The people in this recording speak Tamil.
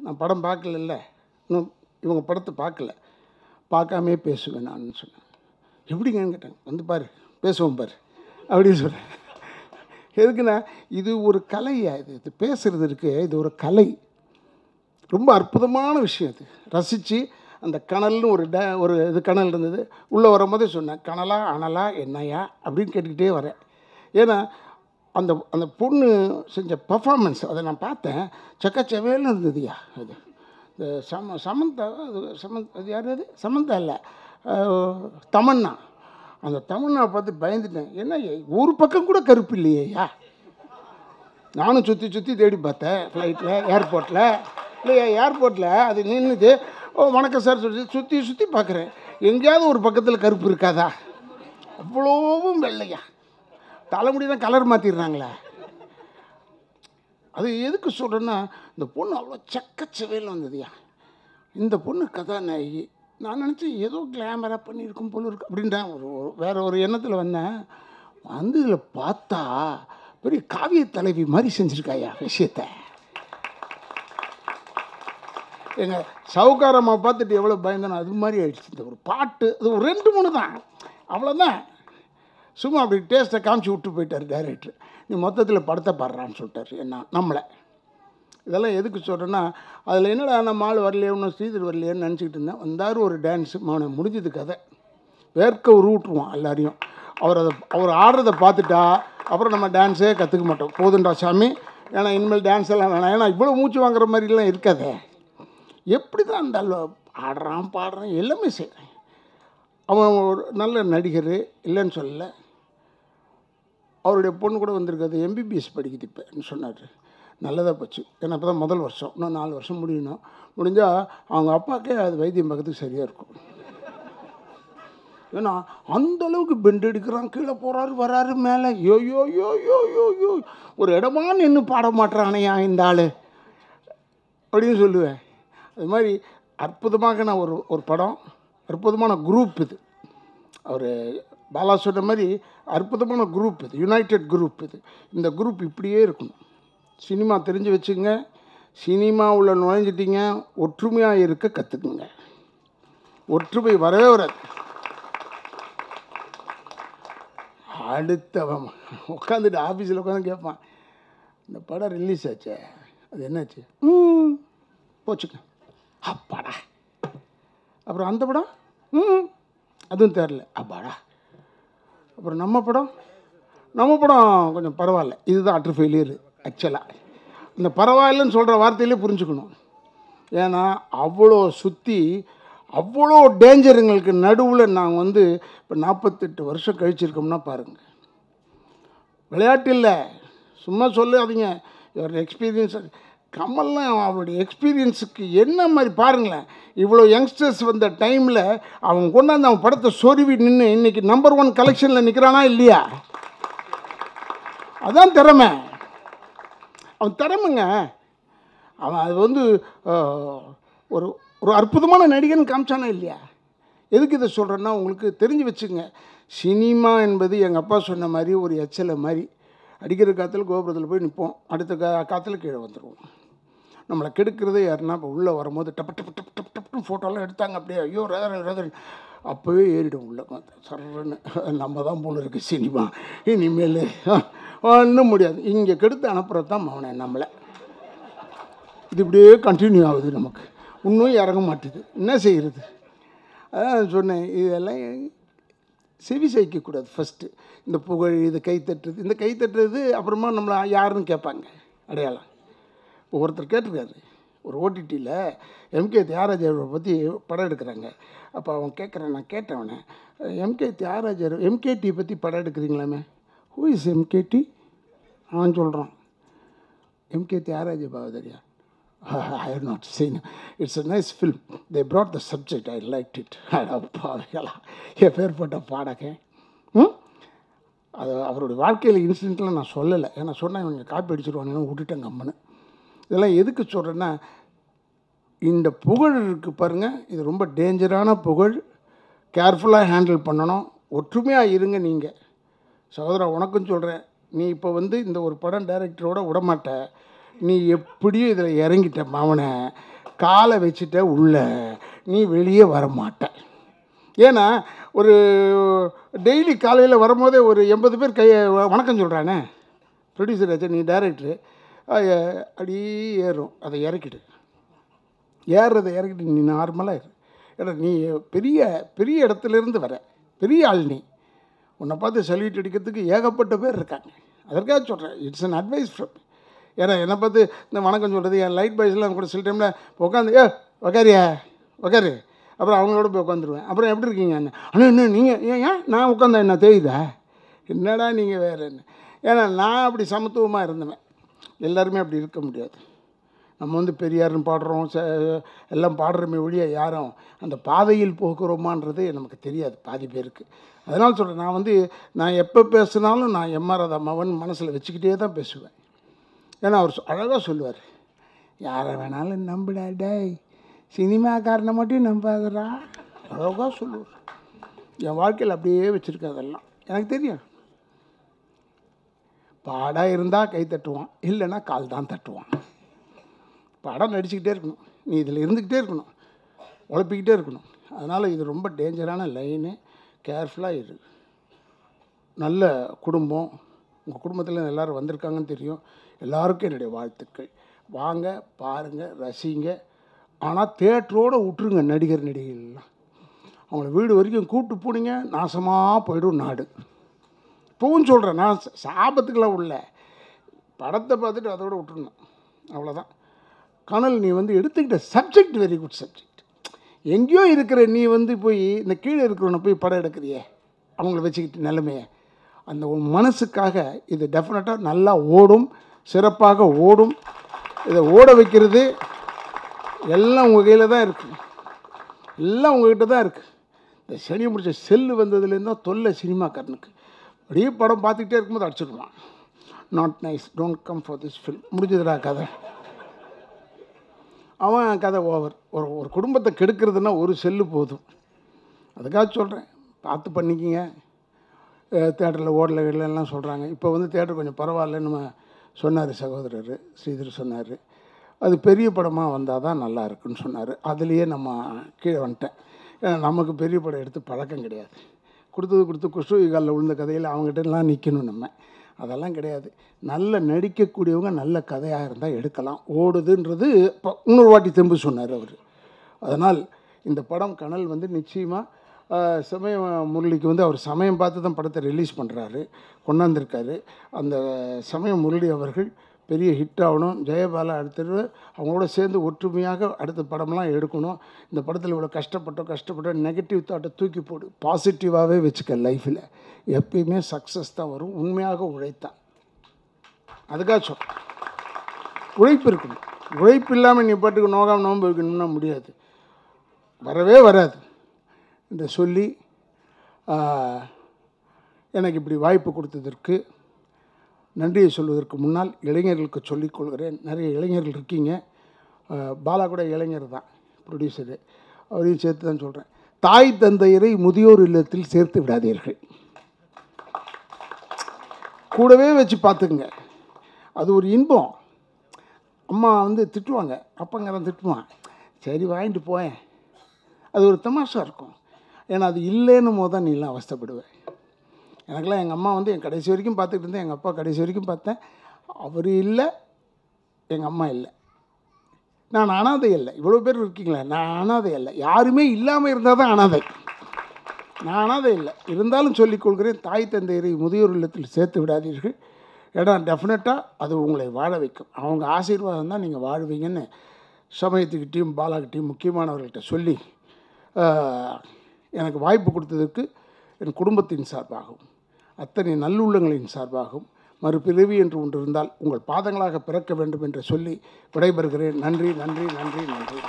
நான் படம் பார்க்கல, இன்னும் இவங்க படத்தை பார்க்கல, பார்க்காமே பேசுவேன் நான் சொன்னேன். எப்படிங்கன்னு கேட்டாங்க. வந்து பாரு, பேசுவோம் பாரு அப்படின்னு சொல்கிறேன். எதுக்குன்னா இது ஒரு கலையா, இது பேசுகிறது இருக்கு, இது ஒரு கலை, ரொம்ப அற்புதமான விஷயம். இது ரசித்து அந்த கனல்னு ஒரு இது கனல் இருந்தது, உள்ளே வரும்போதே சொன்னேன், கனலா அனலா என்னையா அப்படின்னு கேட்டுக்கிட்டே வரேன். ஏன்னா அந்த அந்த பொண்ணு செஞ்ச பர்ஃபார்மன்ஸ் அதை நான் பார்த்தேன், செக்கச்சவேல்னு இருந்ததுயா. அது இந்த சமந்தா, அது யார், அது சமந்தா இல்லை, தமன்னா. அந்த தமன்னா பார்த்து பயந்துட்டேன். என்ன ஒரு பக்கம் கூட கருப்பு இல்லையா. நானும் சுற்றி சுற்றி தேடி பார்த்தேன், ஃப்ளைட்டில், ஏர்போர்ட்டில், இல்லையா ஏர்போர்ட்டில் அது நின்றுது. ஓ வணக்கம் சார் சொல்லி சுற்றி சுற்றி பார்க்குறேன், எங்கேயாவது ஒரு பக்கத்தில் கருப்பு இருக்காதா. அவ்வளோவும் வெள்ளையா, தலைமுடிதான் கலர் மாற்றிடுறாங்களே. அது எதுக்கு சொல்கிறேன்னா, இந்த பொண்ணு அவ்வளோ செக்கச்சவேல் வந்ததுயா. இந்த பொண்ணு கதாநாயகி. நான் நினச்சேன் ஏதோ கிளாமராக பண்ணியிருக்கும் போல இருக்கு அப்படின்றேன். வேற ஒரு எண்ணத்தில் வந்தேன். வந்து இதில் பார்த்தா பெரிய காவிய தலைவி மாதிரி செஞ்சுருக்காயா விஷயத்தை. எங்கள் சவுக்காரம்மா பார்த்துட்டு எவ்வளோ பயந்தேனோ அது மாதிரி ஆயிடுச்சு. இந்த ஒரு பாட்டு அது ஒரு 2-3 தான், அவ்வளோதான். சும்மா அப்படி டேஸ்ட்டை காமிச்சு விட்டு போயிட்டார் டைரக்டர். நீ மொத்தத்தில் படத்தை பாடுறான்னு சொல்லிட்டார் என்ன நம்மளை. இதெல்லாம் எதுக்கு சொல்கிறேன்னா, அதில் என்னடா நம்ம ஆள் வரலையே, இன்னும் ஸ்ரீதர் வரலையேன்னு நினச்சிக்கிட்டு இருந்தேன். வந்தார் ஒரு டான்ஸு, அவனை முடிஞ்சது கதை. வேர்க்க உருவிட்டுருவான் எல்லாரையும். அவர் ஆடுறதை பார்த்துட்டா அப்புறம் நம்ம டான்ஸே கற்றுக்க மாட்டோம். போதுண்டா சாமி, ஏன்னா இனிமேல் டான்ஸ் எல்லாம் வேணாம், ஏன்னா இவ்வளோ மூச்சு வாங்குற மாதிரிலாம் இருக்காதே. எப்படி தான் அந்த ஆடுறான் பாடுறான் எல்லாமே செய்கிறேன். அவன் ஒரு நல்ல நடிகர் இல்லைன்னு சொல்லலை. அவருடைய பொண்ணு கூட வந்திருக்காது, எம்பிபிஎஸ் படிக்குது இப்போன்னு சொன்னார். நல்லதாக போச்சு. ஏன்னா இப்போ தான் முதல் வருஷம், இன்னும் 4 வருஷம் முடியணும். முடிஞ்சால் அவங்க அப்பாக்கே அது வைத்தியம் பார்க்கறதுக்கு சரியாக இருக்கும். ஏன்னா அந்தளவுக்கு பெண்ட் எடுக்கிறான், கீழே போகிறாரு வராரு மேலே, யோ யோ யோ யோ யோ யோ ஒரு இடமா நின்று பாட மாட்டுறானையா இந்த ஆள் அப்படின்னு சொல்லுவேன். அது மாதிரி அற்புதமாக நான் ஒரு படம், அற்புதமான குரூப் இது. அவர் பாலா சொன்ன மாதிரி அற்புதமான குரூப் இது, யுனைடெட் குரூப் இது. இந்த குரூப் இப்படியே இருக்கணும். சினிமா தெரிஞ்சு வச்சுங்க, சினிமாவில் நுழைஞ்சிட்டிங்க, ஒற்றுமையாக இருக்க கற்றுக்குங்க. ஒற்றுமை வரவே வராது. அடுத்தவன் உட்காந்துட்டு ஆஃபீஸில் உட்காந்து கேட்பான், இந்த படம் ரிலீஸ் ஆச்சே, அது என்னாச்சு, போச்சுக்க, அப்பாடா. அப்புறம் அந்த படம் அதுவும் தெரில, அப்பாடா. அப்புறம் நம்ம படம் கொஞ்சம் பரவாயில்ல, இதுதான் அட்ரு ஃபெயிலியர். ஆக்சுவலாக இந்த பரவாயில்லன்னு சொல்கிற வார்த்தையிலே புரிஞ்சுக்கணும். ஏன்னா அவ்வளோ சுற்றி அவ்வளோ டேஞ்சருங்களுக்கு நடுவில் நாங்கள் வந்து இப்போ 48 வருஷம் கழிச்சிருக்கோம்னா பாருங்கள். விளையாட்டு இல்லை, சும்மா சொல்லாதீங்க. இவர் எக்ஸ்பீரியன்ஸ் கமல்லாம் அவருடைய எக்ஸ்பீரியன்ஸுக்கு என்ன மாதிரி பாருங்களேன். இவ்வளோ யங்ஸ்டர்ஸ் வந்த டைமில் அவன் கொண்டாந்து அவன் படத்தை சொருவி நின்று இன்றைக்கி நம்பர் 1 கலெக்ஷனில் நிற்கிறானா இல்லையா? அதான் திறமை. அவன் திறமைங்க. அவன் அது வந்து ஒரு ஒரு அற்புதமான நடிகன் காமிச்சானா இல்லையா? எதுக்கு இதை சொல்கிறேன்னா, உங்களுக்கு தெரிஞ்சு வச்சுங்க, சினிமா என்பது எங்கள் அப்பா சொன்ன மாதிரி ஒரு எச்சலை மாதிரி. அடிக்கிற காற்றுல கோபுரத்தில் போய் நிற்போம், அடுத்த காற்றுல கீழே வந்துடுவோம். நம்மளை கெடுக்கிறதே யாருன்னா, இப்போ உள்ளே வரும்போது டப்பு டப்பு டப்பு டப்பு டப்புன்னு ஃபோட்டோலாம் எடுத்தாங்க, அப்படியே ஐயோ ரதன் அப்போவே ஏறிடும் உள்ளே சர்றன்னு. நம்ம தான் போல இருக்குது சினிமா, இனிமேல் ஒன்றும் முடியாது. இங்கே கெடுத்து அனுப்புகிறது தான் அவனை நம்மளை. இது இப்படியே கண்டினியூ ஆகுது, நமக்கு இன்னும் இறங்க மாட்டுது. என்ன செய்கிறது? அதான் சொன்னேன், இதெல்லாம் செவி சாய்க்கக்கூடாது. ஃபஸ்ட்டு இந்த புகழ், இது கைத்தட்டுறது, இந்த கைத்தட்டுறது அப்புறமா நம்மளை யாருன்னு கேட்பாங்க அடையாளம். இப்போ ஒருத்தர் கேட்டிருக்காரு ஒரு ஓடிடியில், எம்கே தியாகராஜரை பற்றி படம் எடுக்கிறாங்க. அப்போ அவன் கேட்குறான், நான் கேட்டவனே, எம்கே தியாகராஜர் எம்கேடி பற்றி படம் எடுக்கிறீங்களாமே, ஹூ இஸ் எம்கேடி? அவன் சொல்கிறான், எம்கே தியாகராஜ பாவதரியா. I have not seen it. It's a nice film. They brought the subject. I liked it. எப்பேற்பட்ட பாடக. அது அவருடைய வாழ்க்கையில் இன்சிடென்ட்லாம் நான் சொல்லலை, ஏன்னா சொன்னால் இவங்க காப்பி அடிச்சிருவாங்கன்னு விட்டுட்டேன் கம்மனு. இதெல்லாம் எதுக்கு சொல்கிறேன்னா, இந்த புகழ் இருக்குது பாருங்கள், இது ரொம்ப டேஞ்சரான புகழ். கேர்ஃபுல்லாக ஹேண்டில் பண்ணணும். ஒற்றுமையாக இருங்க. நீங்கள் சகோதரா உனக்கும் சொல்கிறேன், நீ இப்போ வந்து இந்த ஒரு படம் டைரக்டரோட விடமாட்ட, நீ எப்படியும் இதில் இறங்கிட்ட மாவனை, காலை வச்சுட்ட உள்ள நீ வெளியே வர மாட்ட. ஏன்னா ஒரு டெய்லி காலையில் வரும்போதே ஒரு 80 பேர் வணக்கம் சொல்கிறானே. ப்ரொடியூசர் ஆச்சு, நீ டைரக்டரு, அடி ஏறும், அதை இறக்கிடு. ஏறுறதை இறக்கிட்டு நீ நார்மலாக இரு. ஏன்னா நீ பெரிய பெரிய இடத்துலேருந்து வர பெரிய ஆள், நீ உன்னை பார்த்து சல்யூட் அடிக்கிறதுக்கு ஏகப்பட்ட பேர் இருக்காங்க. அதற்காக சொல்கிறேன், இட்ஸ் அன் அட்வைஸ் ஃப்ரம். ஏன்னா என்னை பார்த்து இந்த வணக்கம் சொல்கிறது, என் லைட் பாய்ஸ்லாம் கூட சில டைமில் உட்காந்து உக்காரியா உக்காரு, அப்புறம் அவங்களோட போய் உட்காந்துருவேன். அப்புறம் எப்படி இருக்கீங்க அண்ணா, என்ன நீங்கள் ஏன் நான் உட்காந்தா என்ன தெரியுதா, என்னடா நீங்கள் வேறு என்ன. ஏன்னா நான் அப்படி சமத்துவமாக இருந்தவன். எல்லாருமே அப்படி இருக்க முடியாது. நம்ம வந்து பெரியார்னு பாடுறோம், எல்லாம் பாடுறோமே ஒழிய யாரும் அந்த பாதையில் போகிறோமான்றது நமக்கு தெரியாது பாதி பேருக்கு. அதனால் சொல்கிறேன், நான் எப்போ பேசுனாலும் நான் எம்ஆர் ராதா மகன் மனசில் வச்சுக்கிட்டே தான் பேசுவேன். ஏன்னா அவர் அழகாக சொல்லுவார், யாரை வேணாலும் நம்பிடா டேய், சினிமாக்காரனை மட்டும் நம்பாதரா, அழகாக சொல்லுவார். என் வாழ்க்கையில் அப்படியே வச்சுருக்கேன். அதெல்லாம் எனக்கு தெரியும். பாடாக இருந்தால் கை தட்டுவான், இல்லைன்னா கால் தான் தட்டுவான். படம் நடிச்சுக்கிட்டே இருக்கணும், நீ இதில் இருந்துக்கிட்டே இருக்கணும், உழைப்பிக்கிட்டே இருக்கணும். அதனால் இது ரொம்ப டேஞ்சரான லைனு, கேர்ஃபுல்லாக இரு. நல்ல குடும்பம், உங்கள் குடும்பத்தில் எல்லோரும் வந்திருக்காங்கன்னு தெரியும். எல்லாருக்கும் என்னுடைய வாழ்த்துக்கள். வாங்க, பாருங்கள், ரசிங்க. ஆனால் தேட்டரோடு விட்டுருங்க நடிகர் நடிகைகள்லாம். அவங்கள வீடு வரைக்கும் கூப்பிட்டு போனீங்க, நாசமாக போய்டும் நாடு. இப்போவும் சொல்கிறேன், நான் சாபத்துக்கெல்லாம் உள்ள படத்தை பார்த்துட்டு அதோடு விட்டுருணும், அவ்வளோதான். கனல், நீ எடுத்துக்கிட்ட சப்ஜெக்ட் வெரி குட் சப்ஜெக்ட். எங்கேயோ இருக்கிற நீ போய் இந்த கீழே இருக்கிறவனை போய் படம் எடுக்கிறியே, அவங்கள வச்சுக்கிட்டு நிலைமையை, அந்த உன் மனசுக்காக இது டெஃபினட்டாக நல்லா ஓடும், சிறப்பாக ஓடும். இதை ஓட வைக்கிறது எல்லாம் உங்கள் கையில் தான் இருக்குது, எல்லாம் உங்கள்கிட்ட தான் இருக்குது. இந்த சனியை முடிச்ச செல்லு வந்ததுலேருந்து தான் தொல்லை சினிமாக்காரனுக்கு. அப்படியே படம் பார்த்துக்கிட்டே இருக்கும்போது அடிச்சுடுவான், not nice, don't come for this film, முடிஞ்சதுடா கதை. அவன் கதை ஓவர். ஒரு குடும்பத்தை கெடுக்கிறதுனா ஒரு செல்லு போதும். அதுக்காக சொல்கிறேன், பார்த்து பண்ணிக்கிங்க. தேட்டரில் ஓடலாம் சொல்கிறாங்க. இப்போ தேட்டர் கொஞ்சம் பரவாயில்லன்னு நம்ம சொன்னார் சகோதரர் ஸ்ரீதர் சொன்னார். அது பெரிய படமாக வந்தால் தான் நல்லா இருக்குன்னு சொன்னார். அதுலேயே நம்ம கீழே வந்துட்டேன். ஏன்னா நமக்கு பெரிய படம் எடுத்து பழக்கம் கிடையாது. கொடுத்து குஷ்டரோகி காலில் விழுந்த கதையில் அவங்ககிட்டலாம் நிற்கணும் நம்ம. அதெல்லாம் கிடையாது. நல்ல நடிக்கக்கூடியவங்க நல்ல கதையாக இருந்தால் எடுக்கலாம். ஓடுதுன்றது இப்போ இன்னொரு வாட்டி தெம்பு சொன்னார் அவர். அதனால் இந்த படம் கனல் நிச்சயமாக சமய முரளிக்கு அவர் சமயம் பார்த்து தான் படத்தை ரிலீஸ் பண்ணுறாரு, கொண்டாந்துருக்காரு. அந்த சமய முரளி அவர்கள் பெரிய ஹிட் ஆகணும். ஜெயபாலா அடுத்தது அவங்களோட சேர்ந்து ஒற்றுமையாக அடுத்த படம்லாம் எடுக்கணும். இந்த படத்தில் இவ்வளோ கஷ்டப்பட்டோம் நெகட்டிவ் தாட்டை தூக்கி போடு, பாசிட்டிவாகவே வச்சுக்க. லைஃப்பில் எப்பயுமே சக்ஸஸ் தான் வரும், உண்மையாக உழைத்தான். அதுக்காக சொல், உழைப்பு இருக்கணும். உழைப்பு இல்லாமல் நீ பாட்டுக்கு நோம்பு வைக்கணும்னா முடியாது, வரவே வராது. இந்த சொல்லி எனக்கு இப்படி வாய்ப்பு கொடுத்ததற்கு நன்றியை சொல்வதற்கு முன்னால் இளைஞர்களுக்கு சொல்லிக்கொள்கிறேன். நிறைய இளைஞர்கள் இருக்கீங்க. பாலா கூட இளைஞர் தான், ப்ரொடியூசரு, அவரையும் சேர்த்து தான் சொல்கிறேன். தாய் தந்தையரை முதியோர் இல்லத்தில் சேர்த்து விடாதீர்கள், கூடவே வச்சு பார்த்துக்குங்க. அது ஒரு இன்பம். அம்மா திட்டுவாங்க, அப்பங்கிறன் திட்டுவான், சரி வாங்கிட்டு போயேன், அது ஒரு தமாஷா இருக்கும். ஏன்னா அது இல்லைன்னு தான் நீலாம் அவஸ்தைப்படுவேன். எனக்கெல்லாம் எங்கள் அம்மா என் கடைசி வரைக்கும் பார்த்துக்கிட்டு இருந்தேன், எங்கள் அப்பா கடைசி வரைக்கும் பார்த்தேன். அவர் இல்லை, எங்கள் அம்மா இல்லை, நான் அனாதை இல்லை. இவ்வளோ பேர் இருக்கீங்களே, நான் அனாதை இல்லை. யாருமே இல்லாமல் இருந்தால் தான் அனாதை. நான் அனாதை இல்லை. இருந்தாலும் சொல்லிக்கொள்கிறேன், தாய் தந்தையரை முதியோர் இல்லத்தில் சேர்த்து விடாதீர்கள். ஏன்னா டெஃபினட்டாக அது உங்களை வாழ வைக்கும். அவங்க ஆசீர்வாதம் தான் நீங்கள் வாழ்வீங்கன்னு சமயத்துக்கிட்டேயும் பாலாக்கிட்டையும் முக்கியமானவர்கள்ட்ட சொல்லி எனக்கு வாய்ப்பு கொடுத்ததற்கு என் குடும்பத்தின் சார்பாகவும் அத்தனை நல்லுள்ளங்களின் சார்பாகவும் மறுபிறவி என்று ஒன்று இருந்தால் உங்கள் பாதங்களாக பிறக்க வேண்டும் என்று சொல்லி விடைபெறுகிறேன். நன்றி நன்றி நன்றி நன்றி.